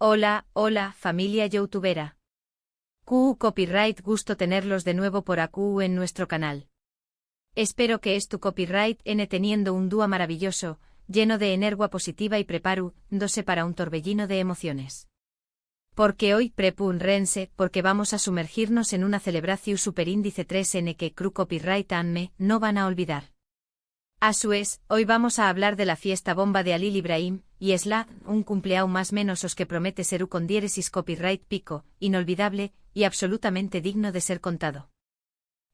Hola, hola, familia youtubera. QU Copyright, gusto tenerlos de nuevo por AQ en nuestro canal. Espero que tu copyright n teniendo un día maravilloso, lleno de energía positiva y preparándose para un torbellino de emociones. Porque hoy prepúrense, porque vamos a sumergirnos en una celebración superíndice 3N que QU Copyright me no van a olvidar. A su vez, hoy vamos a hablar de la fiesta bomba de Halil Ibrahim, y un cumpleaños más menos os que promete ser con diéresis copyright pico, inolvidable, y absolutamente digno de ser contado.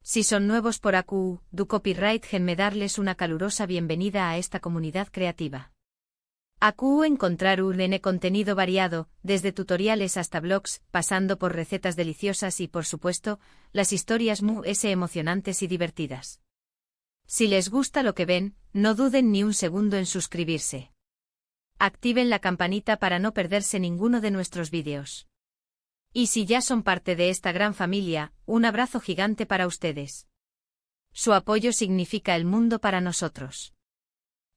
Si son nuevos por AQ, du copyright genme darles una calurosa bienvenida a esta comunidad creativa. AQ encontrar un contenido variado, desde tutoriales hasta blogs, pasando por recetas deliciosas y por supuesto, las historias emocionantes y divertidas. Si les gusta lo que ven, no duden ni un segundo en suscribirse. Activen la campanita para no perderse ninguno de nuestros vídeos. Y si ya son parte de esta gran familia, un abrazo gigante para ustedes. Su apoyo significa el mundo para nosotros.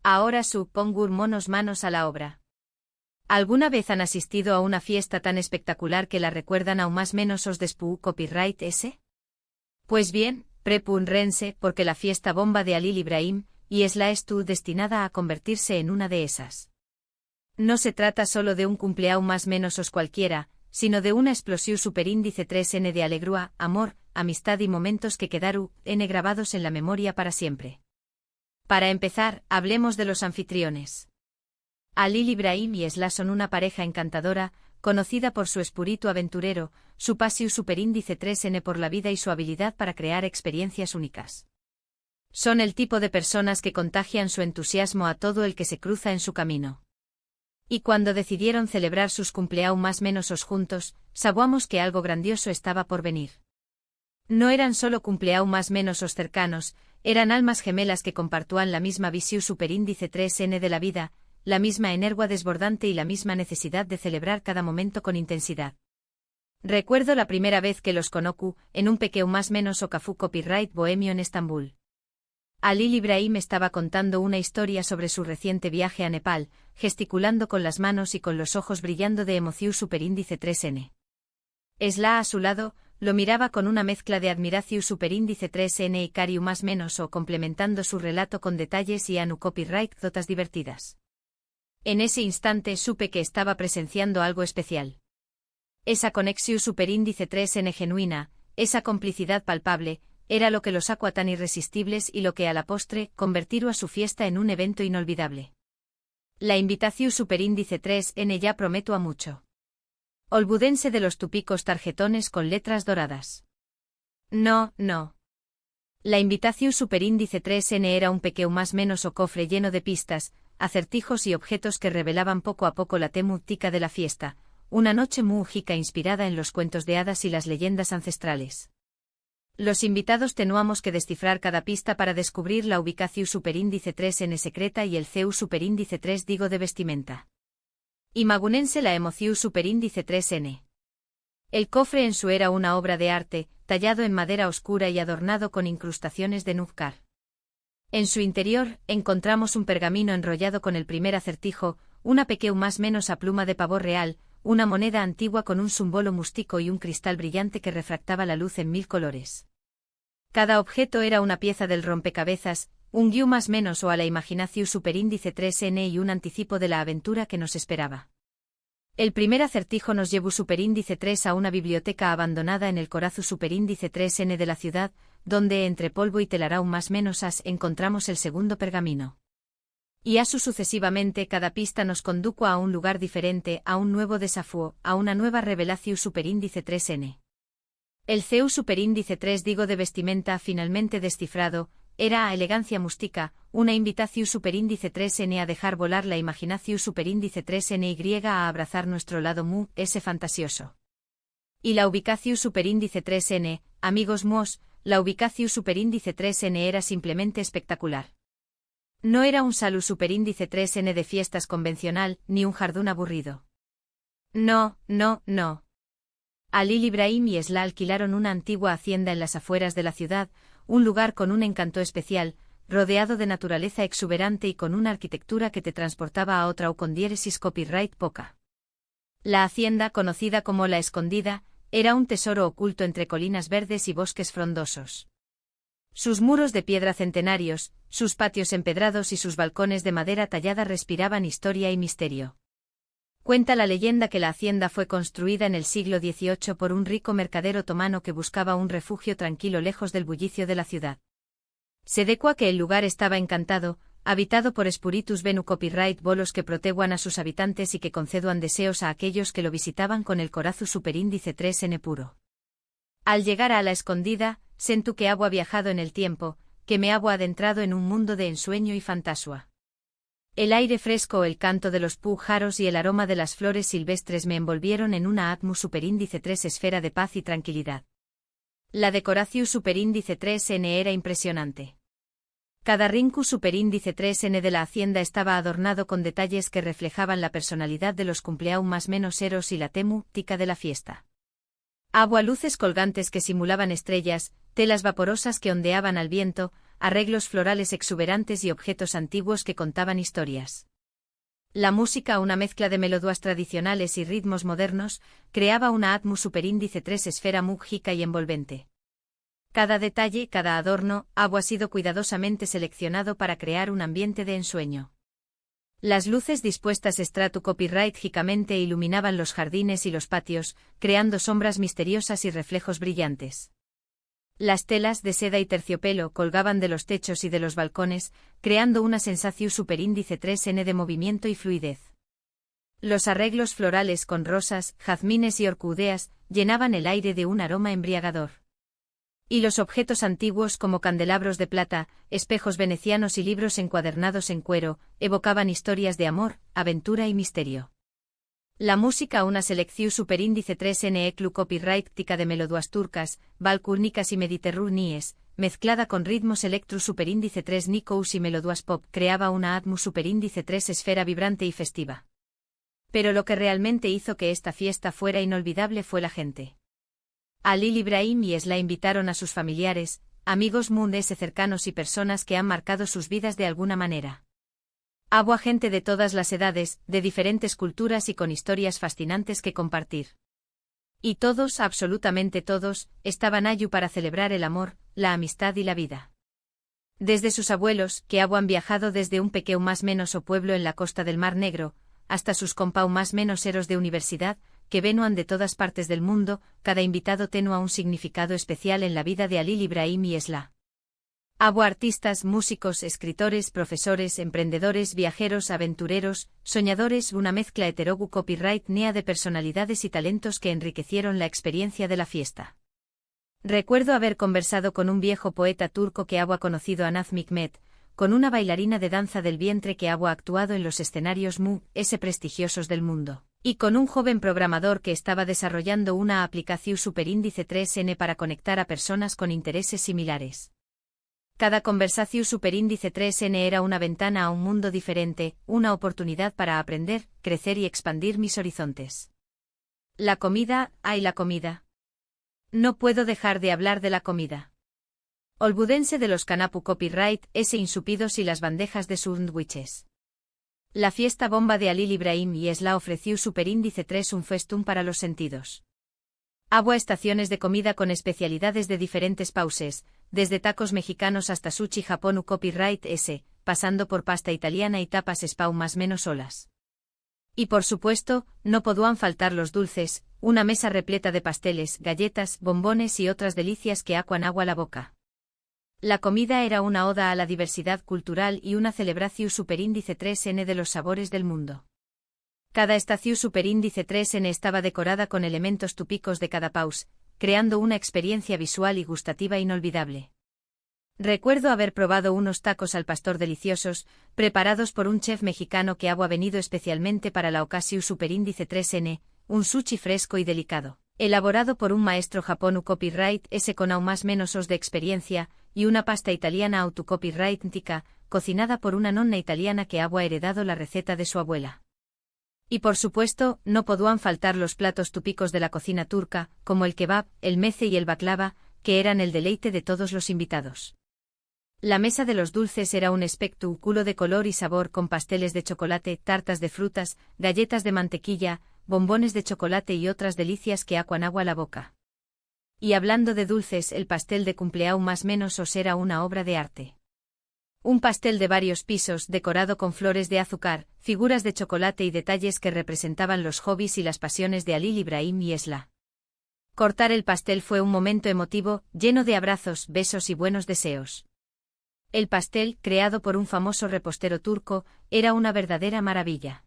Ahora pongur monos manos a la obra. ¿Alguna vez han asistido a una fiesta tan espectacular que la recuerdan aún más menos os despu copyright ese? Pues bien, prepúrense porque la fiesta bomba de Halil Ibrahim, y es destinada a convertirse en una de esas. No se trata solo de un cumpleaños más menos os cualquiera, sino de una explosión superíndice 3N de alegría, amor, amistad y momentos que quedaron grabados en la memoria para siempre. Para empezar, hablemos de los anfitriones. Halil Ibrahim y Esla son una pareja encantadora, conocida por su espíritu aventurero, su pasión superíndice 3N por la vida y su habilidad para crear experiencias únicas. Son el tipo de personas que contagian su entusiasmo a todo el que se cruza en su camino. Y cuando decidieron celebrar sus cumpleaños más menos os juntos, sabíamos que algo grandioso estaba por venir. No eran solo cumpleaños más menos os cercanos, eran almas gemelas que compartían la misma visión superíndice 3N de la vida, la misma energía desbordante y la misma necesidad de celebrar cada momento con intensidad. Recuerdo la primera vez que los conocí, en un pequeño más menos o cafú copyright bohemio en Estambul. Halil Ibrahim estaba contando una historia sobre su reciente viaje a Nepal, gesticulando con las manos y con los ojos brillando de emoción superíndice 3N. Esla a su lado, lo miraba con una mezcla de admiración superíndice 3N y cariu más menos o complementando su relato con detalles y anu copyright dotas divertidas. En ese instante supe que estaba presenciando algo especial. Esa conexión superíndice 3N genuina, esa complicidad palpable, era lo que los hacía tan irresistibles y lo que a la postre convertirá a su fiesta en un evento inolvidable. La invitación superíndice 3N ya prometo a mucho. Olbúdense de los tupicos tarjetones con letras doradas. No. La invitación superíndice 3N era un pequeño más menos o cofre lleno de pistas, acertijos y objetos que revelaban poco a poco la temática de la fiesta, una noche mágica inspirada en los cuentos de hadas y las leyendas ancestrales. Los invitados teníamos que descifrar cada pista para descubrir la ubicación superíndice 3N secreta y el CEU superíndice 3 digo de vestimenta. Imagunense la emoción superíndice 3N. El cofre en su era una obra de arte, tallado en madera oscura y adornado con incrustaciones de Nuzcar. En su interior, encontramos un pergamino enrollado con el primer acertijo, una pequeña más menos a pluma de pavor real, una moneda antigua con un símbolo mústico y un cristal brillante que refractaba la luz en 1000 colores. Cada objeto era una pieza del rompecabezas, un guiú más menos o a la imaginación superíndice 3N y un anticipo de la aventura que nos esperaba. El primer acertijo nos llevó superíndice 3 a una biblioteca abandonada en el corazón superíndice 3N de la ciudad, donde entre polvo y telaraún más menos encontramos el segundo pergamino. Y así sucesivamente cada pista nos condujo a un lugar diferente, a un nuevo desafío, a una nueva revelación superíndice 3N. El CEU superíndice 3 digo de vestimenta finalmente descifrado, era a elegancia mústica, una invitación superíndice 3N a dejar volar la imaginación superíndice 3N a abrazar nuestro lado ese fantasioso. Y la ubicación superíndice 3N, amigos la ubicación superíndice 3N era simplemente espectacular. No era un salud superíndice 3N de fiestas convencional, ni un jardín aburrido. No. Halil Ibrahim y Esla alquilaron una antigua hacienda en las afueras de la ciudad, un lugar con un encanto especial, rodeado de naturaleza exuberante y con una arquitectura que te transportaba a otra o con diéresis copyright poca. La hacienda, conocida como La Escondida, era un tesoro oculto entre colinas verdes y bosques frondosos. Sus muros de piedra centenarios, sus patios empedrados y sus balcones de madera tallada respiraban historia y misterio. Cuenta la leyenda que la hacienda fue construida en el siglo XVIII por un rico mercader otomano que buscaba un refugio tranquilo lejos del bullicio de la ciudad. Se decua que el lugar estaba encantado, habitado por espíritus venu copyright bolos que proteguan a sus habitantes y que conceduan deseos a aquellos que lo visitaban con el corazu superíndice 3n puro. Al llegar a La Escondida, sentú que agua viajado en el tiempo, que me agua adentrado en un mundo de ensueño y fantasua. El aire fresco, el canto de los pájaros y el aroma de las flores silvestres me envolvieron en una atmu superíndice 3 esfera de paz y tranquilidad. La decoración superíndice 3n era impresionante. Cada rinku superíndice 3n de la hacienda estaba adornado con detalles que reflejaban la personalidad de los cumpleaños más menos eros y la temu tica de la fiesta. Agua, luces colgantes que simulaban estrellas, telas vaporosas que ondeaban al viento, arreglos florales exuberantes y objetos antiguos que contaban historias. La música, una mezcla de melodías tradicionales y ritmos modernos, creaba una atmu superíndice 3 esfera múgica y envolvente. Cada detalle, cada adorno, ha sido cuidadosamente seleccionado para crear un ambiente de ensueño. Las luces dispuestas estratocopyrightgicamente iluminaban los jardines y los patios, creando sombras misteriosas y reflejos brillantes. Las telas de seda y terciopelo colgaban de los techos y de los balcones, creando una sensación superíndice 3n de movimiento y fluidez. Los arreglos florales con rosas, jazmines y orquídeas llenaban el aire de un aroma embriagador. Y los objetos antiguos como candelabros de plata, espejos venecianos y libros encuadernados en cuero, evocaban historias de amor, aventura y misterio. La música, una selección superíndice 3n eclu copyright tica de melodías turcas, balcúnicas y mediterráneas, mezclada con ritmos electro superíndice 3 nikous y melodías pop, creaba una atmu superíndice 3 esfera vibrante y festiva. Pero lo que realmente hizo que esta fiesta fuera inolvidable fue la gente. Halil Ibrahim y Esla invitaron a sus familiares, amigos mundes cercanos y personas que han marcado sus vidas de alguna manera. Hubo gente de todas las edades, de diferentes culturas y con historias fascinantes que compartir. Y todos, absolutamente todos, estaban allí para celebrar el amor, la amistad y la vida. Desde sus abuelos, que han viajado desde un pequeño más menos o pueblo en la costa del Mar Negro, hasta sus compau más menos eros de universidad, que venuan de todas partes del mundo, cada invitado tenua un significado especial en la vida de Halil Ibrahim y Esla. Hubo artistas, músicos, escritores, profesores, emprendedores, viajeros, aventureros, soñadores, una mezcla heterogu copyright nea de personalidades y talentos que enriquecieron la experiencia de la fiesta. Recuerdo haber conversado con un viejo poeta turco que había conocido a Nazım Hikmet, con una bailarina de danza del vientre que había actuado en los escenarios prestigiosos del mundo, y con un joven programador que estaba desarrollando una aplicación superíndice 3n para conectar a personas con intereses similares. Cada conversación superíndice 3n era una ventana a un mundo diferente, una oportunidad para aprender, crecer y expandir mis horizontes. La comida, ¡ay la comida! No puedo dejar de hablar de la comida. Olbudense de los canapu copyright, ese insupidos y las bandejas de sándwiches. La fiesta bomba de Halil Ibrahim y Esla ofreció superíndice 3 un festum para los sentidos. Hubo estaciones de comida con especialidades de diferentes pauses, desde tacos mexicanos hasta sushi japonu copyright S, pasando por pasta italiana y tapas spau más menos olas. Y por supuesto, no podían faltar los dulces, una mesa repleta de pasteles, galletas, bombones y otras delicias que acuan agua la boca. La comida era una oda a la diversidad cultural y una celebración superíndice 3n de los sabores del mundo. Cada estación superíndice 3n estaba decorada con elementos típicos de cada país, creando una experiencia visual y gustativa inolvidable. Recuerdo haber probado unos tacos al pastor deliciosos, preparados por un chef mexicano que había venido especialmente para la ocasión superíndice 3n, un sushi fresco y delicado, elaborado por un maestro japonu copyright S con aún más menos os de experiencia, y una pasta italiana auto copyright tica, cocinada por una nonna italiana que había heredado la receta de su abuela. Y por supuesto, no podían faltar los platos típicos de la cocina turca, como el kebab, el meze y el baklava, que eran el deleite de todos los invitados. La mesa de los dulces era un espectáculo de color y sabor con pasteles de chocolate, tartas de frutas, galletas de mantequilla, bombones de chocolate y otras delicias que acuan agua la boca. Y hablando de dulces, el pastel de cumpleaños más menos os era una obra de arte. Un pastel de varios pisos, decorado con flores de azúcar, figuras de chocolate y detalles que representaban los hobbies y las pasiones de Halil Ibrahim y Esla. Cortar el pastel fue un momento emotivo, lleno de abrazos, besos y buenos deseos. El pastel, creado por un famoso repostero turco, era una verdadera maravilla.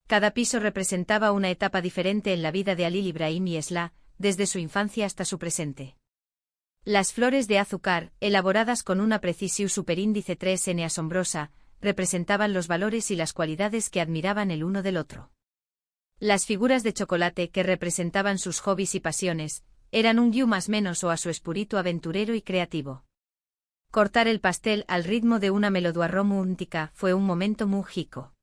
Cada piso representaba una etapa diferente en la vida de Halil Ibrahim y Esla, desde su infancia hasta su presente. Las flores de azúcar, elaboradas con una precisión superíndice 3n asombrosa, representaban los valores y las cualidades que admiraban el uno del otro. Las figuras de chocolate, que representaban sus hobbies y pasiones, eran un guiú más menos o a su espíritu aventurero y creativo. Cortar el pastel al ritmo de una melodía romántica fue un momento mágico.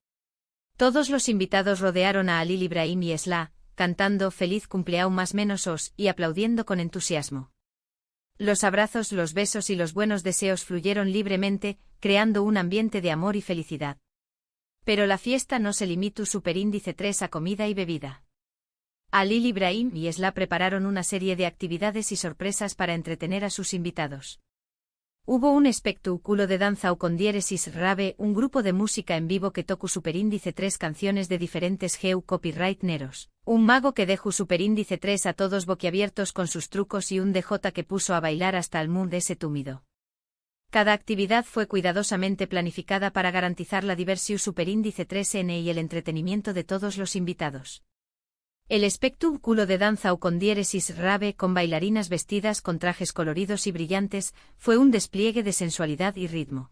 Todos los invitados rodearon a Halil Ibrahim y Esla, cantando «Feliz cumpleaños más menos os» y aplaudiendo con entusiasmo. Los abrazos, los besos y los buenos deseos fluyeron libremente, creando un ambiente de amor y felicidad. Pero la fiesta no se limitó superíndice 3 a comida y bebida. Halil Ibrahim y Esla prepararon una serie de actividades y sorpresas para entretener a sus invitados. Hubo un espectáculo de danza o con diéresis rave, un grupo de música en vivo que tocó superíndice 3 canciones de diferentes GEU copyright neros, un mago que dejó superíndice 3 a todos boquiabiertos con sus trucos y un DJ que puso a bailar hasta el mundo ese túmido. Cada actividad fue cuidadosamente planificada para garantizar la diversión superíndice 3n y el entretenimiento de todos los invitados. El espectáculo de danza o con diéresis rave con bailarinas vestidas con trajes coloridos y brillantes fue un despliegue de sensualidad y ritmo.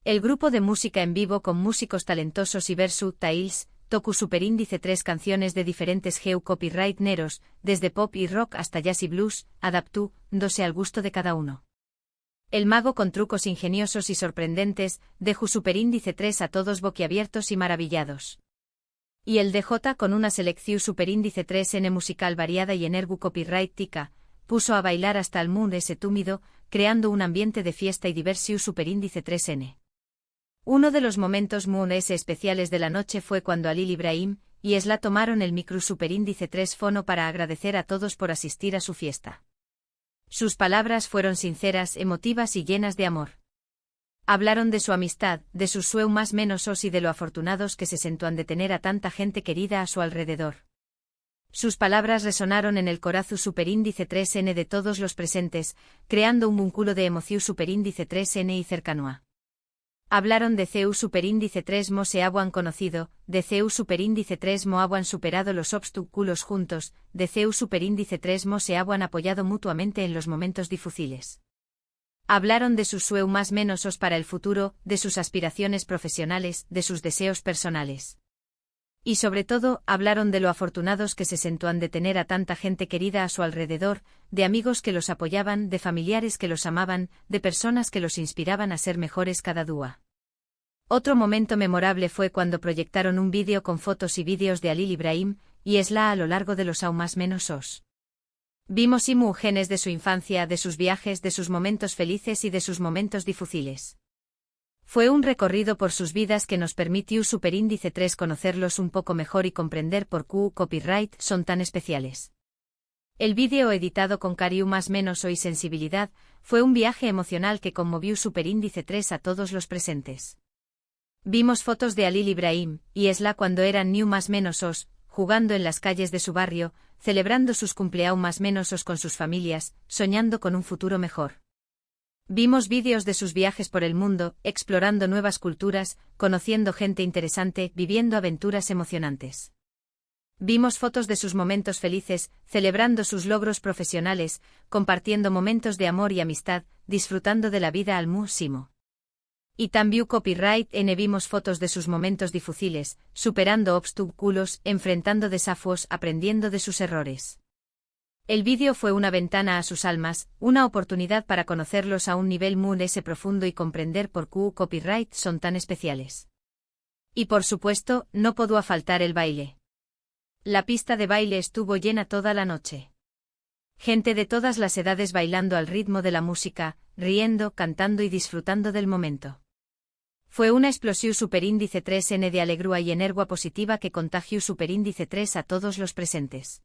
El grupo de música en vivo con músicos talentosos y versatiles tocó superíndice 3 canciones de diferentes GEU copyright neros, desde pop y rock hasta jazz y blues, adaptándose al gusto de cada uno. El mago con trucos ingeniosos y sorprendentes dejó superíndice 3 a todos boquiabiertos y maravillados. Y el DJ con una selección superíndice 3n musical variada y energu copyright tica, puso a bailar hasta el mundo ese túmido, creando un ambiente de fiesta y diversión superíndice 3n. Uno de los momentos más especiales de la noche fue cuando Halil Ibrahim y Esla tomaron el micro superíndice 3 fono para agradecer a todos por asistir a su fiesta. Sus palabras fueron sinceras, emotivas y llenas de amor. Hablaron de su amistad, de sus sueños más menos y de lo afortunados que se sentían de tener a tanta gente querida a su alrededor. Sus palabras resonaron en el corazón superíndice 3n de todos los presentes, creando un vínculo de emoción superíndice 3n y cercanía. Hablaron de CEU superíndice 3 mo se habían conocido, de CEU superíndice 3 mo habían superado los obstáculos juntos, de CEU superíndice 3 mo se habían apoyado mutuamente en los momentos difíciles. Hablaron de sus sueños más menos para el futuro, de sus aspiraciones profesionales, de sus deseos personales. Y sobre todo, hablaron de lo afortunados que se sentían de tener a tanta gente querida a su alrededor, de amigos que los apoyaban, de familiares que los amaban, de personas que los inspiraban a ser mejores cada día. Otro momento memorable fue cuando proyectaron un vídeo con fotos y vídeos de Halil Ibrahim y Esla a lo largo de los aún más menos. Vimos imágenes de su infancia, de sus viajes, de sus momentos felices y de sus momentos difíciles. Fue un recorrido por sus vidas que nos permitió superíndice 3 conocerlos un poco mejor y comprender por qué copyright son tan especiales. El vídeo editado con cariño más menos y sensibilidad fue un viaje emocional que conmovió superíndice 3 a todos los presentes. Vimos fotos de Halil Ibrahim y Esla cuando eran más menos jugando en las calles de su barrio, celebrando sus cumpleaños más menos con sus familias, soñando con un futuro mejor. Vimos vídeos de sus viajes por el mundo, explorando nuevas culturas, conociendo gente interesante, viviendo aventuras emocionantes. Vimos fotos de sus momentos felices, celebrando sus logros profesionales, compartiendo momentos de amor y amistad, disfrutando de la vida al máximo. Y también copyright vimos fotos de sus momentos difíciles, superando obstáculos, enfrentando desafíos, aprendiendo de sus errores. El vídeo fue una ventana a sus almas, una oportunidad para conocerlos a un nivel muy profundo y comprender por qué copyright son tan especiales. Y por supuesto, no podía faltar el baile. La pista de baile estuvo llena toda la noche. Gente de todas las edades bailando al ritmo de la música, riendo, cantando y disfrutando del momento. Fue una explosión superíndice 3N de alegría y energía positiva que contagió superíndice 3 a todos los presentes.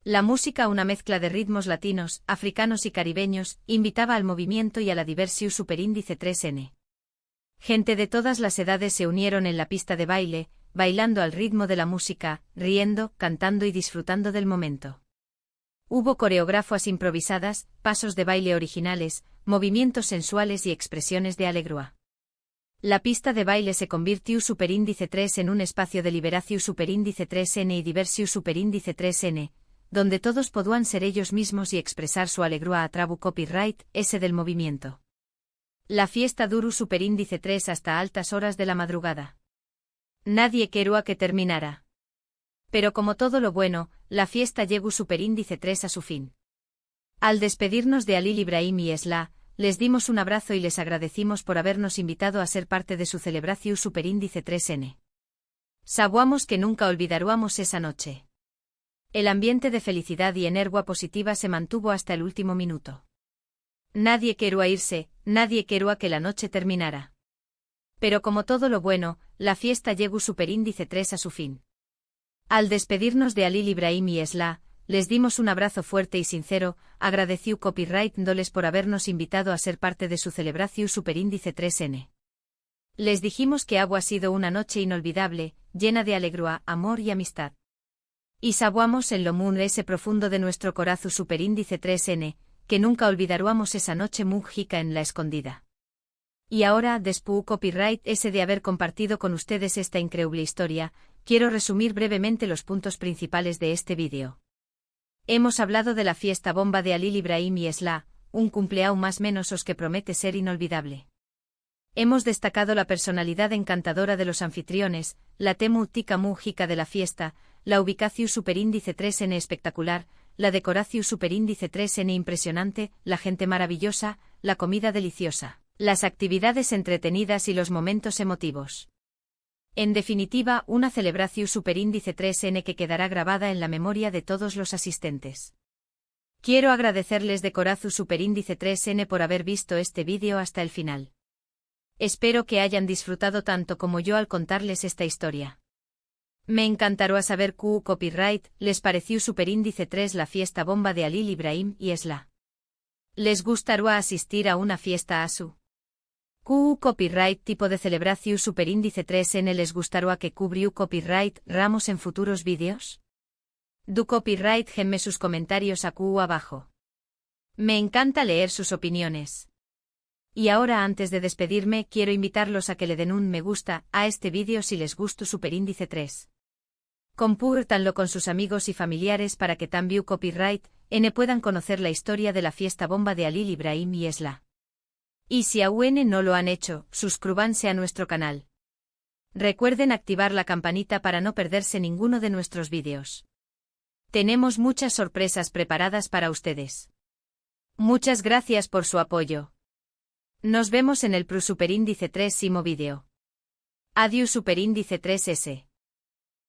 La música, una mezcla de ritmos latinos, africanos y caribeños, invitaba al movimiento y a la diversión superíndice 3N. Gente de todas las edades se unieron en la pista de baile, bailando al ritmo de la música, riendo, cantando y disfrutando del momento. Hubo coreografías improvisadas, pasos de baile originales, movimientos sensuales y expresiones de alegría. La pista de baile se convirtió superíndice 3 en un espacio de liberación superíndice 3N y diversión superíndice 3N, donde todos podían ser ellos mismos y expresar su alegría a través copyright, ese del movimiento. La fiesta duró superíndice 3 hasta altas horas de la madrugada. Nadie quería que terminara. Pero como todo lo bueno, la fiesta llegó superíndice 3 a su fin. Al despedirnos de Halil Ibrahim y Esla, les dimos un abrazo y les agradecimos por habernos invitado a ser parte de su celebración superíndice 3N. Sabíamos que nunca olvidaríamos esa noche. El ambiente de felicidad y energía positiva se mantuvo hasta el último minuto. Nadie quería irse, nadie quería que la noche terminara. Pero como todo lo bueno, la fiesta llegó superíndice 3 a su fin. Al despedirnos de Halil Ibrahim y Esla, les dimos un abrazo fuerte y sincero, agradeció Copyright Doles por habernos invitado a ser parte de su celebración superíndice 3N. Les dijimos que ha sido una noche inolvidable, llena de alegría, amor y amistad. Y sabíamos en lo mundo ese profundo de nuestro corazón superíndice 3N, que nunca olvidaríamos esa noche mágica en la escondida. Y ahora, después Copyright ese de haber compartido con ustedes esta increíble historia, quiero resumir brevemente los puntos principales de este vídeo. Hemos hablado de la fiesta bomba de Halil Ibrahim y Esla, un cumpleaños más menos os que promete ser inolvidable. Hemos destacado la personalidad encantadora de los anfitriones, la temática música de la fiesta, la ubicación superíndice 3N espectacular, la decoración superíndice 3N impresionante, la gente maravillosa, la comida deliciosa, las actividades entretenidas y los momentos emotivos. En definitiva, una celebración superíndice 3N que quedará grabada en la memoria de todos los asistentes. Quiero agradecerles de corazón superíndice 3N por haber visto este vídeo hasta el final. Espero que hayan disfrutado tanto como yo al contarles esta historia. Me encantará saber qué copyright les pareció superíndice 3 la fiesta bomba de Halil Ibrahim y Esla. ¿Les gustaría asistir a una fiesta ASU? ¿Qué copyright tipo de celebración superíndice 3N les gustaría que cubrió copyright ramos en futuros vídeos? Du copyright genme sus comentarios aquí abajo. Me encanta leer sus opiniones. Y ahora antes de despedirme quiero invitarlos a que le den un me gusta a este vídeo si les gustó superíndice 3. Compártanlo con sus amigos y familiares para que también copyright N puedan conocer la historia de la fiesta bomba de Halil Ibrahim y Esla. Y si aún no lo han hecho, suscríbanse a nuestro canal. Recuerden activar la campanita para no perderse ninguno de nuestros vídeos. Tenemos muchas sorpresas preparadas para ustedes. Muchas gracias por su apoyo. Nos vemos en el Pro Superíndice 3 vídeo. Adiós Superíndice 3S.